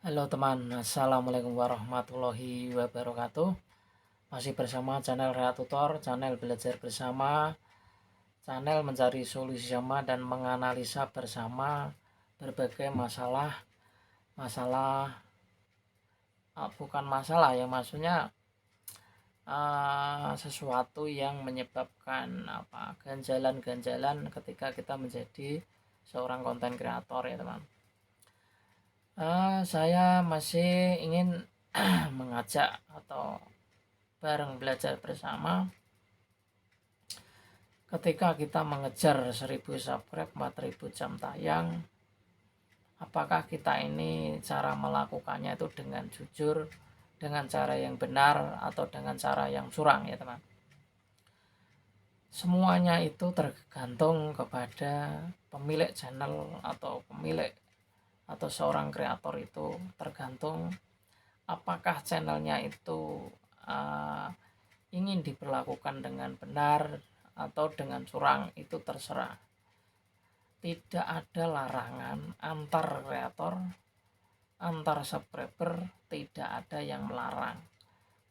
Halo teman, assalamualaikum warahmatullahi wabarakatuh. Masih bersama channel Rea Tutor, channel belajar bersama, channel mencari solusi sama dan menganalisa bersama berbagai masalah. Bukan masalah ya, maksudnya sesuatu yang menyebabkan ganjalan-ganjalan ketika kita menjadi seorang konten kreator ya teman. Saya masih ingin mengajak atau bareng belajar bersama ketika kita mengejar 1000 subscribe, 4000 jam tayang. Apakah kita ini cara melakukannya itu dengan jujur, dengan cara yang benar, atau dengan cara yang curang ya teman. Semuanya itu tergantung kepada pemilik channel atau pemilik atau seorang kreator. Itu tergantung apakah channelnya itu ingin diperlakukan dengan benar atau dengan curang. Itu terserah. Tidak ada larangan antar kreator, antar subscriber, tidak ada yang melarang,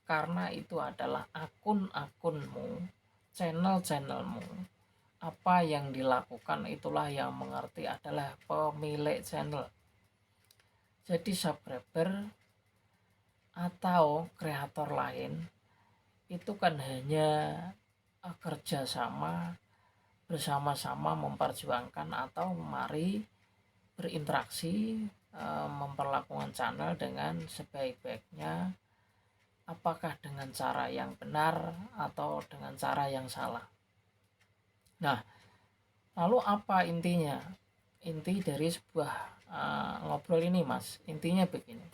karena itu adalah akun-akunmu, channel-channelmu. Apa yang dilakukan itulah yang mengerti adalah pemilik channel. Jadi subscriber atau kreator lain itu kan hanya kerjasama bersama-sama memperjuangkan atau mari berinteraksi, memperlakukan channel dengan sebaik-baiknya, apakah dengan cara yang benar atau dengan cara yang salah. Nah, lalu apa intinya? Inti dari sebuah ngobrol ini mas, intinya begini.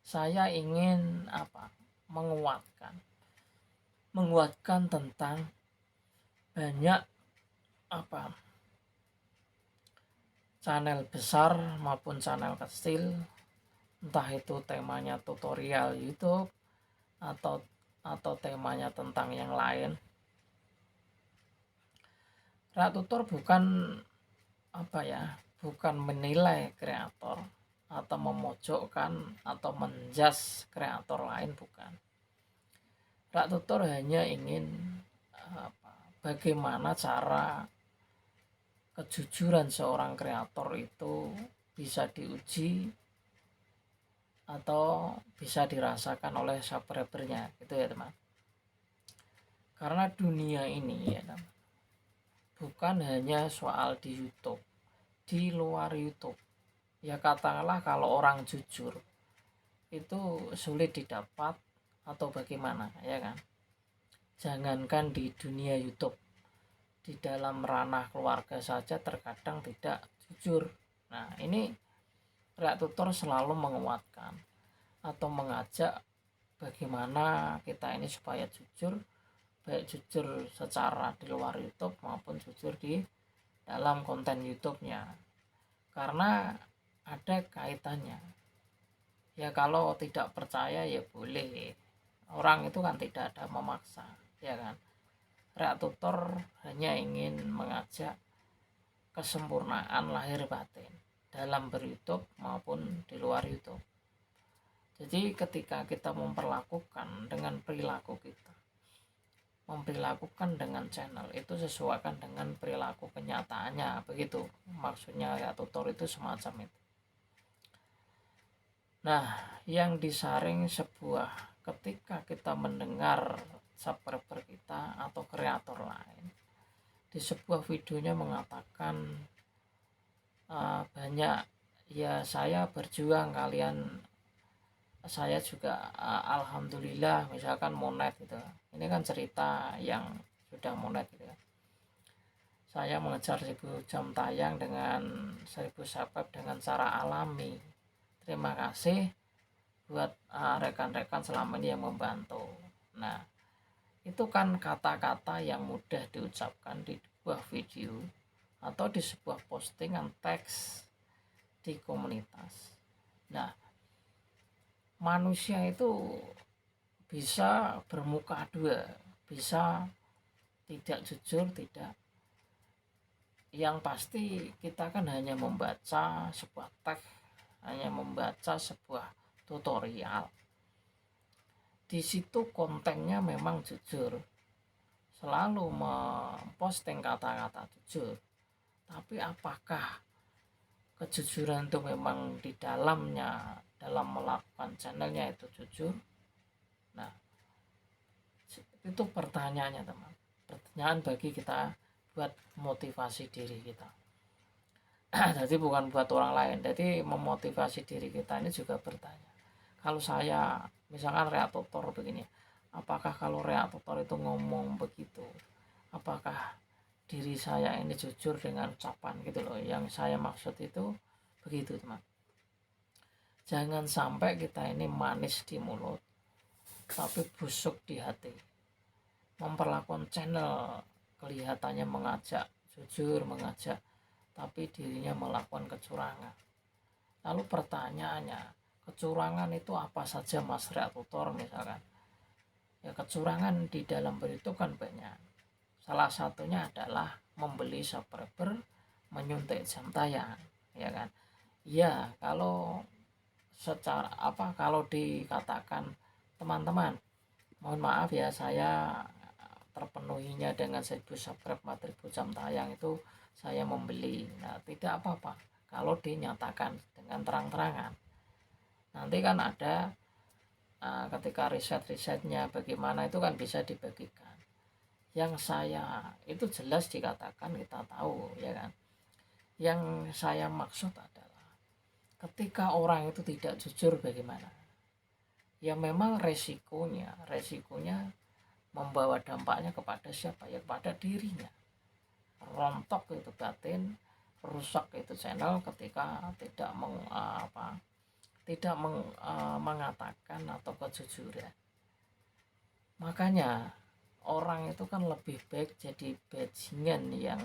Saya ingin menguatkan tentang banyak channel besar maupun channel kecil, entah itu temanya tutorial YouTube atau temanya tentang yang lain. Rea Tutor bukan menilai kreator atau memojokkan atau menjas kreator lain, bukan. Rea Tutor hanya ingin bagaimana cara kejujuran seorang kreator itu bisa diuji atau bisa dirasakan oleh subscribernya, gitu ya teman. Karena dunia ini ya teman, bukan hanya soal di YouTube, di luar YouTube. Ya katakanlah kalau orang jujur itu sulit didapat atau bagaimana ya kan. Jangankan di dunia YouTube, di dalam ranah keluarga saja terkadang tidak jujur. Nah ini Rea Tutor selalu menguatkan atau mengajak bagaimana kita ini supaya jujur, baik jujur secara di luar YouTube maupun jujur di dalam konten YouTube-nya, karena ada kaitannya. Ya kalau tidak percaya ya boleh, orang itu kan tidak ada memaksa ya kan. Rea Tutor hanya ingin mengajak kesempurnaan lahir batin dalam ber-YouTube maupun di luar YouTube. Jadi ketika kita memperlakukan dengan perilaku kita, memperlakukan dengan channel itu sesuaikan dengan perilaku kenyataannya, begitu maksudnya. Ya tutor itu semacam itu. Nah, yang disaring sebuah ketika kita mendengar subscriber kita atau kreator lain di sebuah videonya mengatakan banyak ya saya berjuang, kalian saya juga alhamdulillah misalkan monet gitu. Ini kan cerita yang sudah monet gitu ya. Saya mengejar 1000 jam tayang dengan 1000 subscribe dengan cara alami. Terima kasih buat rekan-rekan selama ini yang membantu. Nah, itu kan kata-kata yang mudah diucapkan di sebuah video atau di sebuah postingan teks di komunitas. Nah, manusia itu bisa bermuka dua, bisa tidak jujur, tidak. Yang pasti kita kan hanya membaca sebuah teks hanya membaca sebuah tutorial. Di situ kontennya memang jujur, selalu memposting kata-kata jujur, tapi apakah kejujuran itu memang di dalamnya, dalam melakukan channelnya itu jujur? Nah, itu pertanyaannya teman, pertanyaan bagi kita buat motivasi diri kita. Jadi bukan buat orang lain, jadi memotivasi diri kita ini juga bertanya, kalau saya misalkan reaktor begini, apakah kalau reaktor itu ngomong begitu, apakah diri saya ini jujur dengan ucapan gitu loh. Yang saya maksud itu begitu teman, jangan sampai kita ini manis di mulut tapi busuk di hati, memperlakukan channel kelihatannya mengajak jujur, mengajak, tapi dirinya melakukan kecurangan. Lalu pertanyaannya, kecurangan itu apa saja Mas Reaktor misalkan? Ya kecurangan di dalam berita kan banyak. Salah satunya adalah membeli subscriber, menyuntik jam tayang, ya kan? Ya, kalau secara kalau dikatakan teman-teman, mohon maaf ya, saya terpenuhinya dengan 1000 subscribe 4000 jam tayang itu saya membeli. Nah, tidak apa-apa kalau dinyatakan dengan terang-terangan. Nanti kan ada ketika risetnya bagaimana itu kan bisa dibagikan. Yang saya itu jelas dikatakan, kita tahu ya kan. Yang saya maksud adalah ketika orang itu tidak jujur bagaimana? Ya memang resikonya membawa dampaknya kepada siapa? Ya kepada dirinya. Rontok itu batin, rusak itu channel ketika tidak mengatakan atau kejujuran. Makanya orang itu kan lebih baik jadi bajingan yang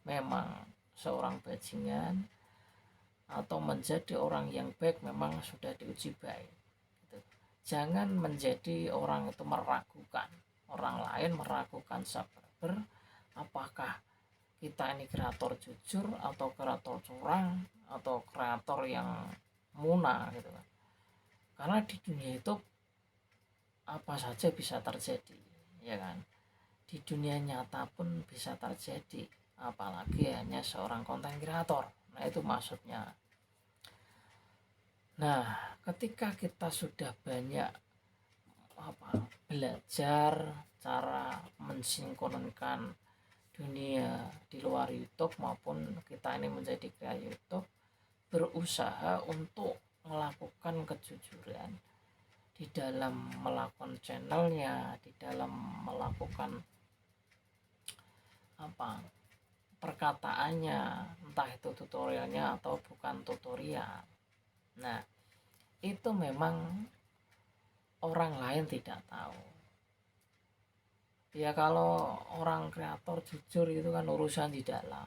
memang seorang bajingan, atau menjadi orang yang baik memang sudah diuji baik gitu. Jangan menjadi orang itu meragukan orang lain, meragukan subscriber, apakah kita ini kreator jujur atau kreator curang atau kreator yang muna gitu kan. Karena di dunia itu apa saja bisa terjadi, ya kan? Di dunia nyata pun bisa terjadi, apalagi hanya seorang konten kreator. Nah, itu maksudnya. Nah, ketika kita sudah banyak belajar cara mensinkronkan dunia di luar YouTube maupun kita ini menjadi kreator YouTube, berusaha untuk melakukan kejujuran di dalam melakukan channelnya, di dalam melakukan perkataannya, entah itu tutorialnya atau bukan tutorial. Nah, itu memang orang lain tidak tahu. Ya kalau orang kreator jujur itu kan urusan di dalam.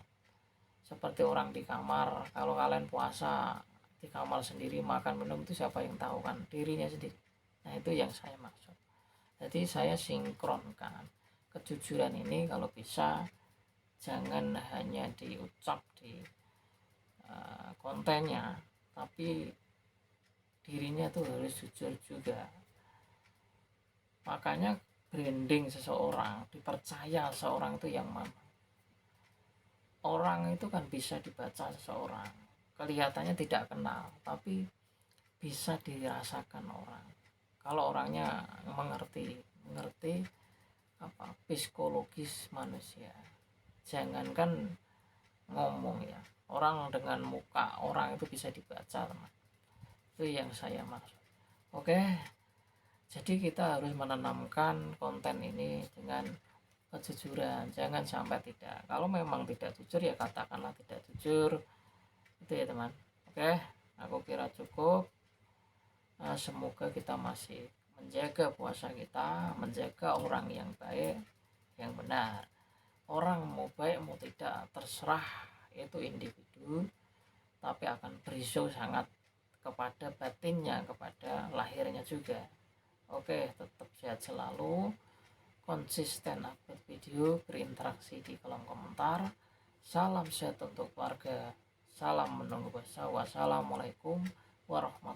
Seperti orang di kamar, kalau kalian puasa di kamar sendiri makan minum itu siapa yang tahu kan? Dirinya sendiri. Nah, itu yang saya maksud. Jadi saya sinkronkan kejujuran ini, kalau bisa jangan hanya diucap di kontennya, tapi dirinya tuh harus jujur juga. Makanya branding seseorang, dipercaya seseorang itu yang mana? Orang itu kan bisa dibaca seseorang, kelihatannya tidak kenal, tapi bisa dirasakan orang. Kalau orangnya mengerti psikologis manusia. Jangankan ngomong ya, orang dengan muka orang itu bisa dibaca teman. Itu yang saya maksud. Oke, jadi kita harus menanamkan konten ini dengan kejujuran, jangan sampai tidak. Kalau memang tidak jujur ya katakanlah tidak jujur, itu ya teman. Oke, aku kira cukup. Semoga kita masih menjaga puasa kita, menjaga orang yang baik, yang benar. Orang mau baik mau tidak terserah, itu individu, tapi akan berisiko sangat kepada batinnya, kepada lahirnya juga. Oke, tetap sehat selalu, konsisten upload video, berinteraksi di kolom komentar. Salam sehat untuk keluarga, Salam menunggu besok. Wassalamualaikum warahmatullahi